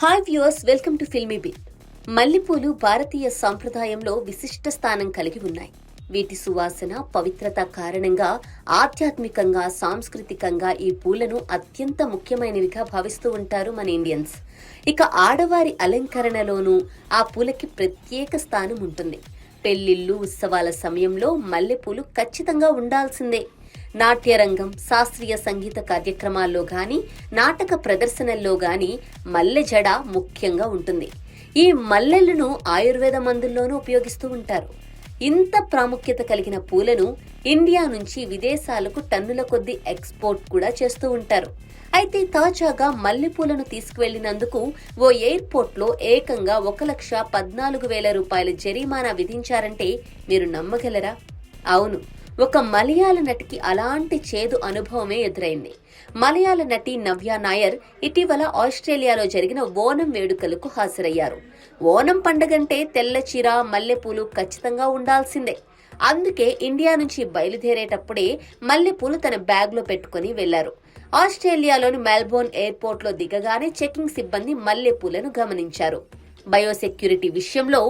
Hi viewers, welcome to filmy beat. మల్లెపూలు భారతీయ సంప్రదాయంలో విశిష్ట స్థానం కలిగి ఉన్నాయి. వీటి సువాసన, పవిత్రత కారణంగా ఆధ్యాత్మికంగా, సాంస్కృతికంగా ఈ పూలను అత్యంత ముఖ్యమైనవిగా భావిస్తూ ఉంటారు మన ఇండియన్స్. ఇక ఆడవారి అలంకరణలోనూ ఆ పూలకి ప్రత్యేక స్థానం ఉంటుంది. పెళ్లిళ్ళు, ఉత్సవాల సమయంలో మల్లెపూలు ఖచ్చితంగా ఉండాల్సిందే. నాట్యరంగం, శాస్త్రీయ సంగీత కార్యక్రమాల్లో గాని, నాటక ప్రదర్శనల్లో గాని మల్లె జడ ముఖ్యంగా ఉంటుంది. ఈ మల్లెలను ఆయుర్వేద మందుల్లోనూ ఉపయోగిస్తూ ఉంటారు. ఇంత ప్రాముఖ్యత కలిగిన పూలను ఇండియా నుంచి విదేశాలకు టన్నుల కొద్దీ ఎక్స్పోర్ట్ కూడా చేస్తూ ఉంటారు. అయితే తాజాగా మల్లెపూలను తీసుకువెళ్లినందుకు ఓ ఎయిర్పోర్ట్లో ఏకంగా 1,14,000 రూపాయల జరిమానా విధించారంటే మీరు నమ్మగలరా? అవును, ఒక మలయాళ నటికి అలాంటి చేదు అనుభవమే ఎదురైంది. మలయాళ నటి నవ్య నాయర్ ఇటీవల ఆస్ట్రేలియాలో జరిగిన ఓనం వేడుకలకు హాజరయ్యారు. ఓనం పండగంటే తెల్ల చీర, మల్లెపూలు ఖచ్చితంగా ఉండాల్సిందే. అందుకే ఇండియా నుంచి బయలుదేరేటప్పుడే మల్లెపూలు తన బ్యాగ్లో పెట్టుకుని వెళ్లారు. ఆస్ట్రేలియాలోని మెల్బోర్న్ ఎయిర్పోర్ట్లో దిగగానే చెకింగ్ సిబ్బంది మల్లెపూలను గమనించారు. బయోసెక్యూరిటీ విషయంలో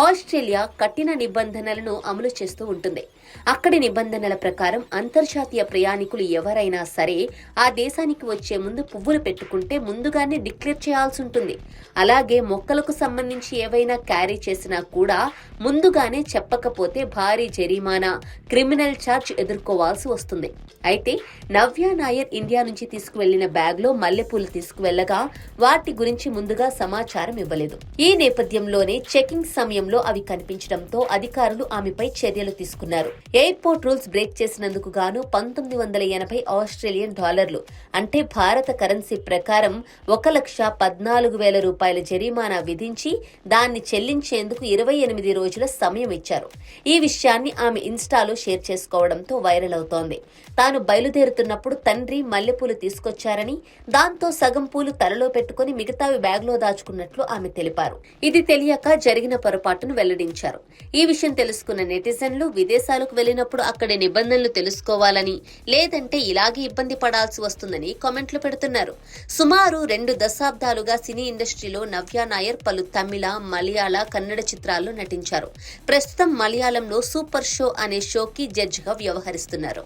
ఆస్ట్రేలియా కఠిన నిబంధనలను అమలు చేస్తూ ఉంటుంది. అక్కడి నిబంధనల ప్రకారం అంతర్జాతీయ ప్రయాణికులు ఎవరైనా సరే ఆ దేశానికి వచ్చే ముందు పువ్వులు పెట్టుకుంటే ముందుగానే డిక్లేర్ చేయాల్సి ఉంటుంది. అలాగే మొక్కలకు సంబంధించి ఏవైనా క్యారీ చేసినా కూడా ముందుగానే చెప్పకపోతే భారీ జరిమానా, క్రిమినల్ ఛార్జ్ ఎదుర్కోవాల్సి వస్తుంది. అయితే నవ్య నాయర్ ఇండియా నుంచి తీసుకువెళ్లిన బ్యాగ్లో మల్లెపూలు తీసుకువెళ్లగా వాటి గురించి ముందుగా సమాచారం ఇవ్వలేదు. ఈ నేపథ్యంలోనే చెకింగ్ సమయంలో అవి కనిపించడంతో అధికారులు ఆమెపై చర్యలు తీసుకున్నారు. ఎయిర్పోర్ట్ రూల్స్ బ్రేక్ చేసినందుకు గాను 1980 ఆస్ట్రేలియన్ డాలర్లు అంటే భారత కరెన్సీ ప్రకారం 1,14,000 రూపాయల జరిమానా విధించి దాన్ని చెల్లించేందుకు 28 రోజుల సమయం ఇచ్చారు. ఈ విషయాన్ని ఆమె ఇన్స్టాలో షేర్ చేసుకోవడంతో వైరల్ అవుతోంది. తాను బయలుదేరుతున్నప్పుడు తండ్రి మల్లెపూలు తీసుకొచ్చారని, దాంతో సగం పూలు తలలో పెట్టుకుని మిగతావి బ్యాగ్లో దాచుకున్నట్లు ఆమె తెలిపారు. ఇది తెలియక జరిగిన పొరపాటును వెల్లడించారు. ఈ విషయం తెలుసుకున్న నెటిజన్లు విదేశాలకు వెళ్లినప్పుడు అక్కడి నిబంధనలు తెలుసుకోవాలని, లేదంటే ఇలాగే ఇబ్బంది పడాల్సి వస్తుందని కామెంట్లు పెడుతున్నారు. సుమారు 2 దశాబ్దాలుగా సినీ ఇండస్ట్రీలో నవ్య నాయర్ పలు తమిళ, మలయాళ, కన్నడ చిత్రాల్లో నటించారు. ప్రస్తుతం మలయాళంలో సూపర్ షో అనే షోకి జడ్జిగా వ్యవహరిస్తున్నారు.